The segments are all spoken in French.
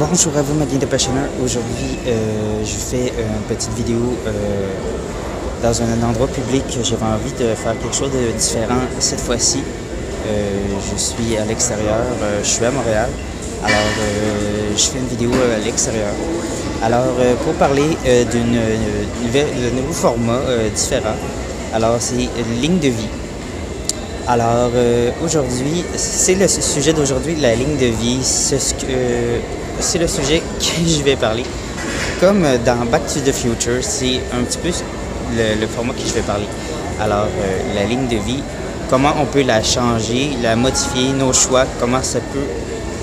Bonjour à vous, ma gang de passionneurs. Aujourd'hui, je fais une petite vidéo dans un endroit public. J'avais envie de faire quelque chose de différent cette fois-ci. Je suis à l'extérieur, je suis à Montréal. Alors, je fais une vidéo à l'extérieur. Alors, pour parler d'un nouveau format différent. Alors, c'est une ligne de vie. Alors, aujourd'hui, c'est le sujet d'aujourd'hui, la ligne de vie. C'est le sujet que je vais parler. Comme dans Back to the Future, c'est un petit peu le format que je vais parler. Alors, la ligne de vie, comment on peut la changer, la modifier, nos choix, comment ça peut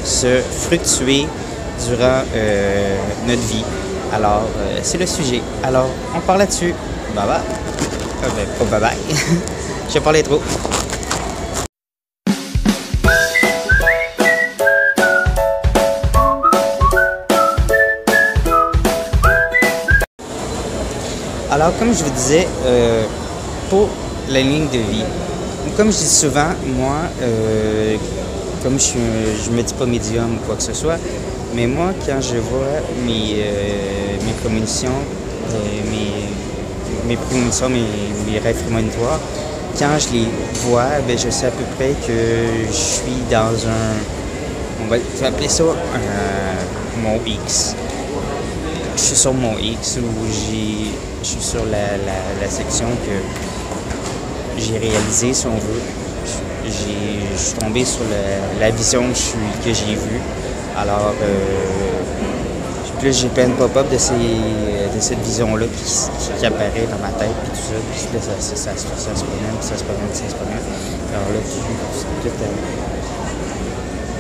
se fructuer durant notre vie. Alors, c'est le sujet. Alors, on parle là-dessus. Bye bye. Pas bye bye. Je parlais trop. Alors, comme je vous disais, pour la ligne de vie, comme je dis souvent, moi, comme je me dis pas médium ou quoi que ce soit, mais moi, quand je vois mes prémonitions, mes rêves prémonitoires, quand je les vois, ben, je sais à peu près que je suis dans on va appeler ça mon X. Je suis sur mon X où je suis sur la section que j'ai réalisée, si on veut. Je suis tombé sur la vision que j'ai vue. Alors, plus j'ai plein de pop-up de cette vision-là qui apparaît dans ma tête, puis tout ça. Puis là, ça se promène. Alors là,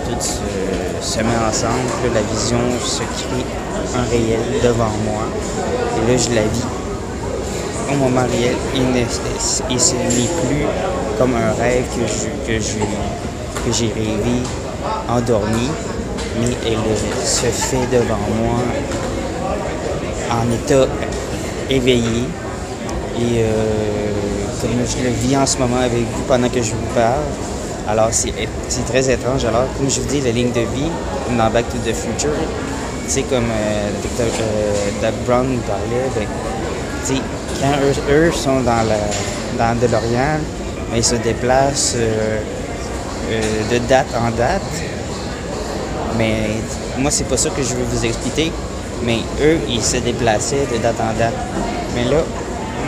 tout se met ensemble, puis la vision se crée en réel devant moi. Et là, je la vis au moment réel. Et ce n'est plus comme un rêve que j'ai rêvé, endormi, mais elle se fait devant moi en état éveillé. Et comme je le vis en ce moment avec vous pendant que je vous parle, alors c'est très étrange. Alors, comme je vous dis, la ligne de vie, comme dans Back to the Future, tu sais, comme Doc Brown nous parlait, ben, tu sais, quand eux sont dans DeLorean, ben, ils se déplacent de date en date. Mais moi, c'est pas ça que je veux vous expliquer. Mais eux, ils se déplaçaient de date en date. Mais là,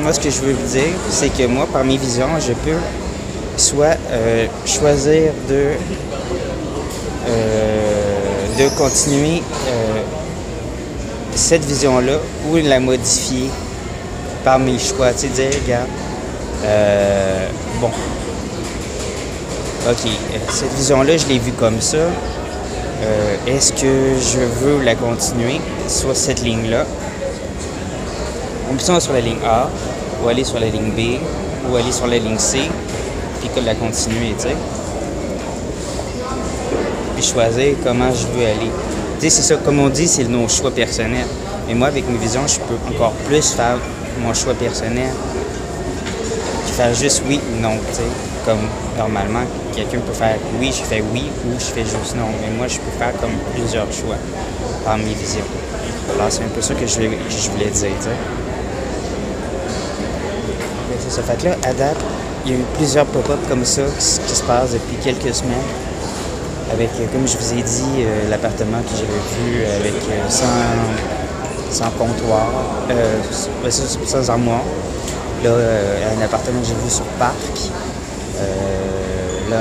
moi, ce que je veux vous dire, c'est que moi, par mes visions, je peux soit choisir de continuer cette vision-là ou la modifier par mes choix. Tu sais, dire, regarde, bon, OK, cette vision-là, je l'ai vue comme ça. Est-ce que je veux la continuer sur cette ligne-là? On peut aller sur la ligne A, ou aller sur la ligne B, ou aller sur la ligne C, puis que la continuer, tu sais. Puis choisir comment je veux aller. Tu sais, c'est ça, comme on dit, c'est nos choix personnels. Mais moi, avec mes visions, je peux encore plus faire mon choix personnel. Puis faire juste oui ou non, tu sais. Comme normalement, quelqu'un peut faire oui, je fais oui, ou je fais juste non. Mais moi, je peux faire comme plusieurs choix par mes visions. Alors, c'est un peu ça que je voulais dire, tu sais. C'est ça. Fait que là, à date, il y a eu plusieurs pop-up comme ça qui se passent depuis quelques semaines. Avec, comme je vous ai dit, l'appartement que j'avais vu avec sans comptoir, sans armoire. Là, un appartement que j'ai vu sur Parc. Là,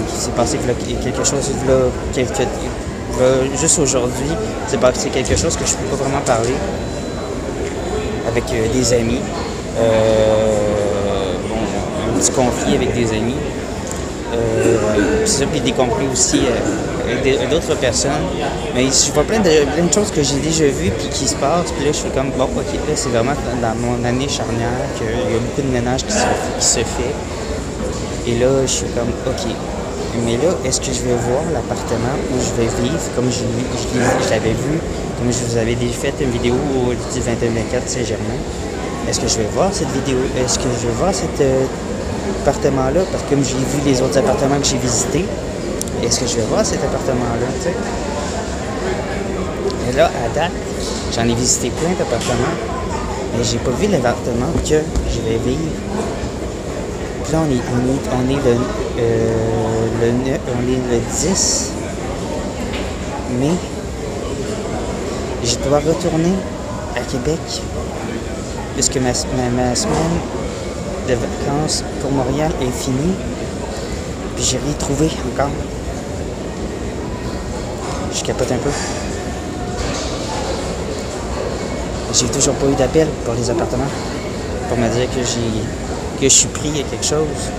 il s'est passé quelque chose, juste aujourd'hui, c'est passé quelque chose que je ne peux pas vraiment parler avec des amis. Un petit conflit avec des amis. C'est ça, puis des conflits aussi avec d'autres personnes. Mais je vois plein de choses que j'ai déjà vues puis qui se passent. Puis là, je suis comme, bon, OK, là, c'est vraiment dans mon année charnière qu'il y a beaucoup de ménage qui se fait. Et là, je suis comme, OK. Mais là, est-ce que je vais voir l'appartement où je vais vivre comme je l'avais vu, comme je vous avais déjà fait une vidéo du 21-24 Saint-Germain? Est-ce que je vais voir cette vidéo? Est-ce que je vais voir cet appartement-là? Parce que comme j'ai vu les autres appartements que j'ai visités, est-ce que je vais voir cet appartement-là? Et là, à date, j'en ai visité plein d'appartements, mais j'ai pas vu l'appartement que je vais vivre. Puis là, on est le 10 mai. Je dois retourner à Québec, puisque ma semaine de vacances pour Montréal est finie. Puis j'ai rien trouvé encore. Je capote un peu. J'ai toujours pas eu d'appel pour les appartements pour me dire que je suis pris à quelque chose.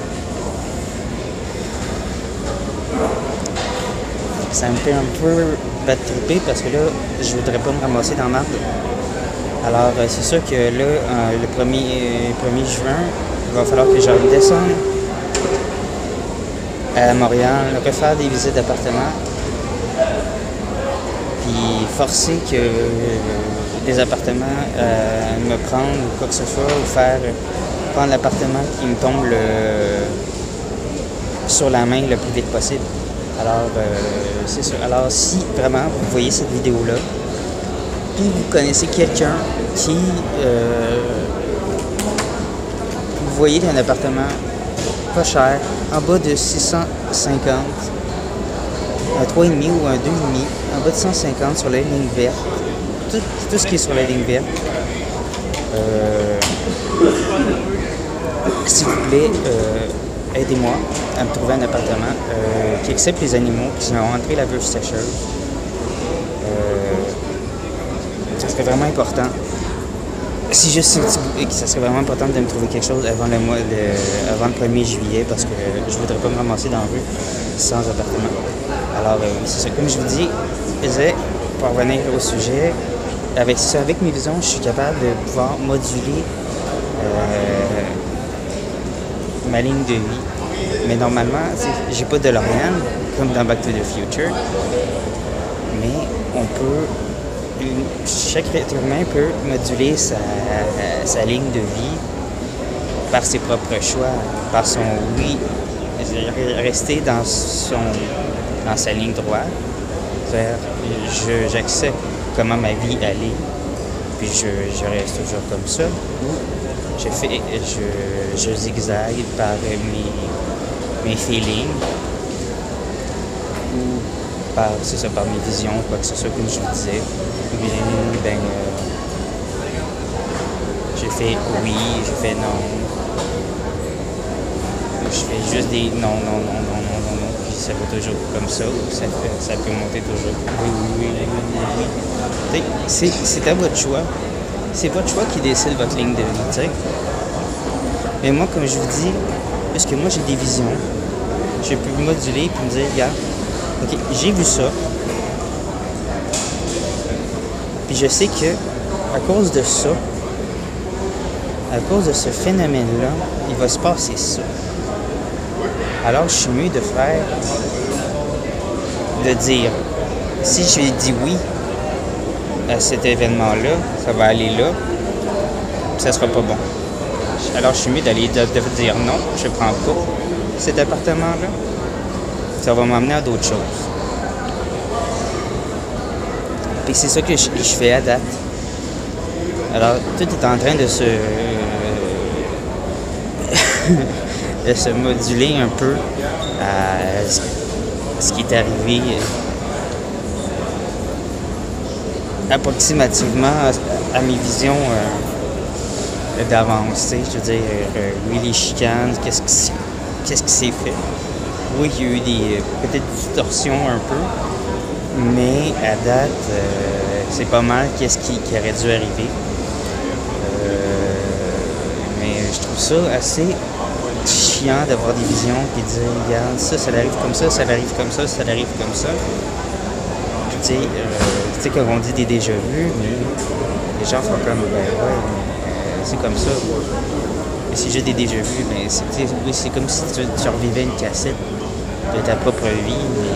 Ça me fait un peu bad tripper parce que là, je voudrais pas me ramasser dans marde. Alors, c'est sûr que là, le 1er juin, il va falloir que je redescende à Montréal, refaire des visites d'appartements, puis forcer que des appartements me prendre ou quoi que ce soit, ou prendre l'appartement qui me tombe sur la main le plus vite possible. Alors, c'est ça. Alors, si vraiment vous voyez cette vidéo-là, puis vous connaissez quelqu'un qui... vous voyez un appartement pas cher, en bas de 650, un 3,5 ou un 2,5, en bas de 150 sur la ligne verte, tout ce qui est sur la ligne verte, s'il vous plaît, aidez-moi à me trouver un appartement qui accepte les animaux, qui ont entré la bûche sécheuse. Ça serait vraiment important. Si je sais que ça serait vraiment important de me trouver quelque chose avant le 1er juillet, parce que je voudrais pas me ramasser dans la rue sans appartement. Alors, c'est ça. Comme je vous dis, pour revenir au sujet, avec mes visions, je suis capable de pouvoir moduler ma ligne de vie. Mais normalement, j'ai pas de DeLorean, comme dans Back to the Future, mais on peut... Chaque être humain peut moduler sa ligne de vie par ses propres choix, par son oui, rester dans sa ligne droite. J'accepte comment ma vie allait, puis je reste toujours comme ça. Je zigzague par mes feelings ou par mes visions, quoi que ce soit, comme je vous disais. Ou bien, j'ai fait oui, j'ai fait non. Je fais juste des non, puis ça va toujours comme ça, ou ça peut monter toujours. Oui. C'est à votre choix. C'est votre choix qui décide votre ligne de vie, tu sais. Mais moi, comme je vous dis, parce que moi j'ai des visions, je peux moduler puis me dire, regarde, ok, j'ai vu ça. Puis je sais que à cause de ça, à cause de ce phénomène-là, il va se passer ça. Alors je suis mieux de dire, si je dis oui à cet événement-là, ça va aller là, puis ça sera pas bon. Alors je suis mieux de dire non, je prends pas cet appartement-là, ça va m'amener à d'autres choses. Puis c'est ça que je fais à date. Alors, tout est en train de se moduler un peu à ce qui est arrivé approximativement à mes visions d'avance. Je veux dire, oui, les chicanes, qu'est-ce qui s'est fait? Oui, il y a eu des petites distorsions un peu. Mais à date, c'est pas mal qu'est-ce qui aurait dû arriver. Mais je trouve ça assez chiant d'avoir des visions et de dire, regarde, ça arrive comme ça, ça arrive comme ça, ça arrive comme ça. Tu sais, quand on dit des déjà-vus, mais les gens font comme, c'est comme ça. Mais si j'ai des déjà-vus, mais c'est comme si tu revivais une cassette de ta propre vie, mais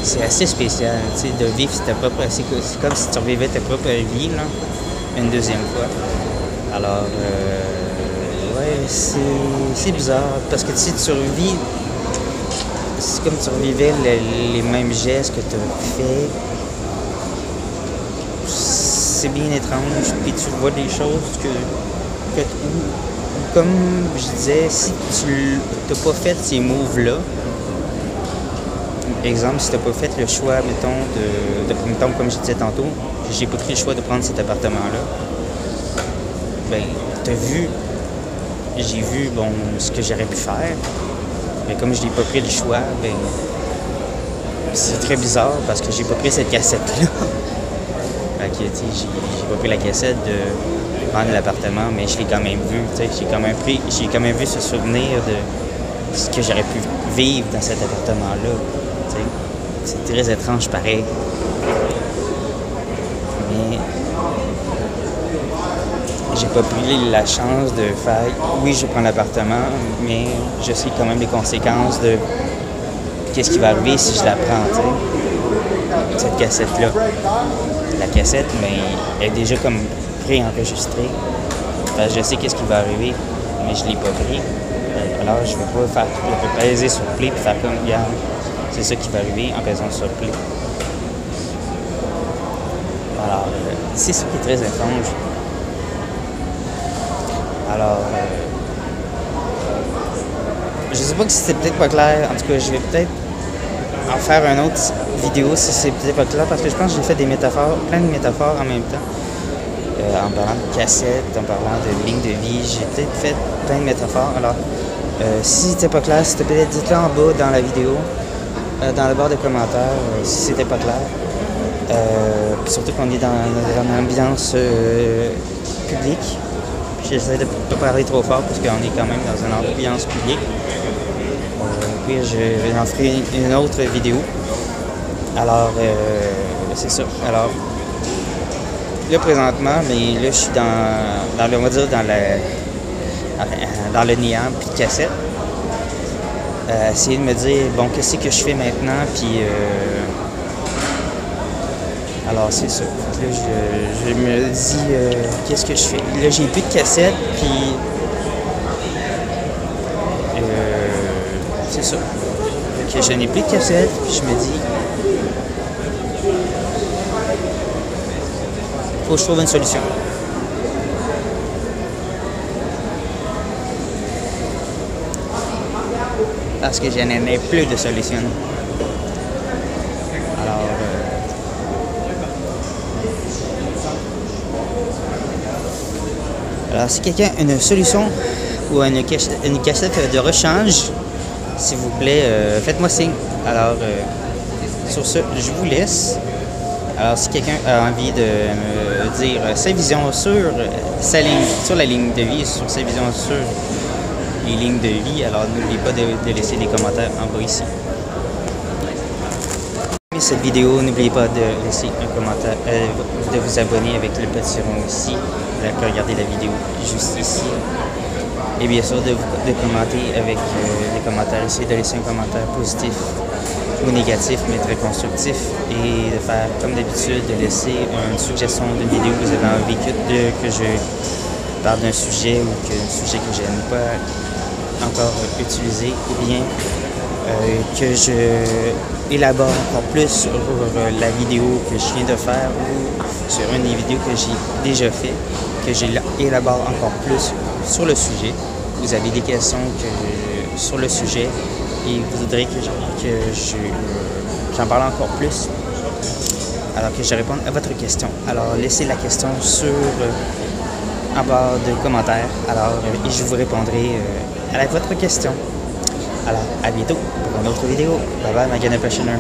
c'est assez spécial, tu sais, de vivre ta propre... C'est comme si tu revivais ta propre vie, là, une deuxième fois. Alors, c'est bizarre, parce que si tu revis c'est comme tu revivais les mêmes gestes que tu as fait. C'est bien étrange, puis tu vois des choses que comme je disais, si tu n'as pas fait ces moves-là, exemple, si tu n'as pas fait le choix, mettons, comme je disais tantôt, j'ai pas pris le choix de prendre cet appartement-là, ben, j'ai vu, bon, ce que j'aurais pu faire, mais comme je n'ai pas pris le choix, ben, c'est très bizarre parce que j'ai pas pris cette cassette-là. Fait que, tu sais, j'ai pas pris la cassette de prendre l'appartement, mais je l'ai quand même vu, tu sais, j'ai quand même vu ce souvenir de ce que j'aurais pu vivre dans cet appartement-là, tu sais. C'est très étrange pareil. Mais j'ai pas pris la chance de faire, oui, je prends l'appartement, mais je sais quand même les conséquences de qu'est-ce qui va arriver si je la prends, tu sais, cette cassette-là. La cassette, mais elle est déjà comme préenregistrée. Je sais qu'est-ce qui va arriver, mais je l'ai pas pris. Alors, je vais pas peser sur play et faire comme, regarde, c'est ça qui va arriver en pesant sur play. Alors, c'est ça qui est très étrange. Alors, je sais pas si c'était peut-être pas clair. En tout cas, je vais peut-être en faire une autre vidéo si c'est peut-être pas clair, parce que je pense que j'ai fait des métaphores, plein de métaphores en même temps. En parlant de cassette, en parlant de ligne de vie, j'ai peut-être fait plein de métaphores. Alors, si c'était pas clair, s'il te plaît, dites-le en bas dans la vidéo, dans le barre de commentaires, si c'était pas clair. Surtout qu'on est dans une ambiance publique. J'essaie de ne pas parler trop fort parce qu'on est quand même dans une ambiance publique. Puis je vais en faire une autre vidéo. Alors, c'est ça. Alors, là, présentement, mais là, je suis on va dire, dans le néant, puis de cassette. Essayer de me dire, bon, qu'est-ce que je fais maintenant, puis... alors, c'est ça. Là, je me dis, qu'est-ce que je fais? Là, j'ai plus de cassette, puis... c'est ça. Que je n'ai plus de cassette, puis je me dis... faut que je trouve une solution. Parce que je n'en ai plus de solution. Alors, si quelqu'un a une solution ou une cassette de rechange, s'il vous plaît, faites-moi signe. Alors, sur ce, je vous laisse. Alors, si quelqu'un a envie de me dire sa vision sur la ligne de vie, sur sa vision sur les lignes de vie, alors n'oubliez pas de laisser des commentaires en bas ici. Cette vidéo, n'oubliez pas de laisser un commentaire, de vous abonner avec le petit rond ici, de regarder la vidéo juste ici. Et bien sûr, de commenter avec les commentaires ici, de laisser un commentaire positif ou négatif, mais très constructif. Et de faire, comme d'habitude, de laisser une suggestion d'une vidéo que vous avez envie que je parle d'un sujet ou qu'un sujet que je n'aime pas encore utiliser, ou bien que je élabore encore plus sur la vidéo que je viens de faire ou sur une des vidéos que j'ai déjà fait, que j'élabore encore plus sur le sujet. Vous avez des questions sur le sujet et vous voudrez que j'en parle encore plus, alors que je réponde à votre question. Alors laissez la question en barre de commentaires, et je vous répondrai à votre question. Alors, à bientôt pour une autre vidéo. Bye bye, my Gun Impressioner.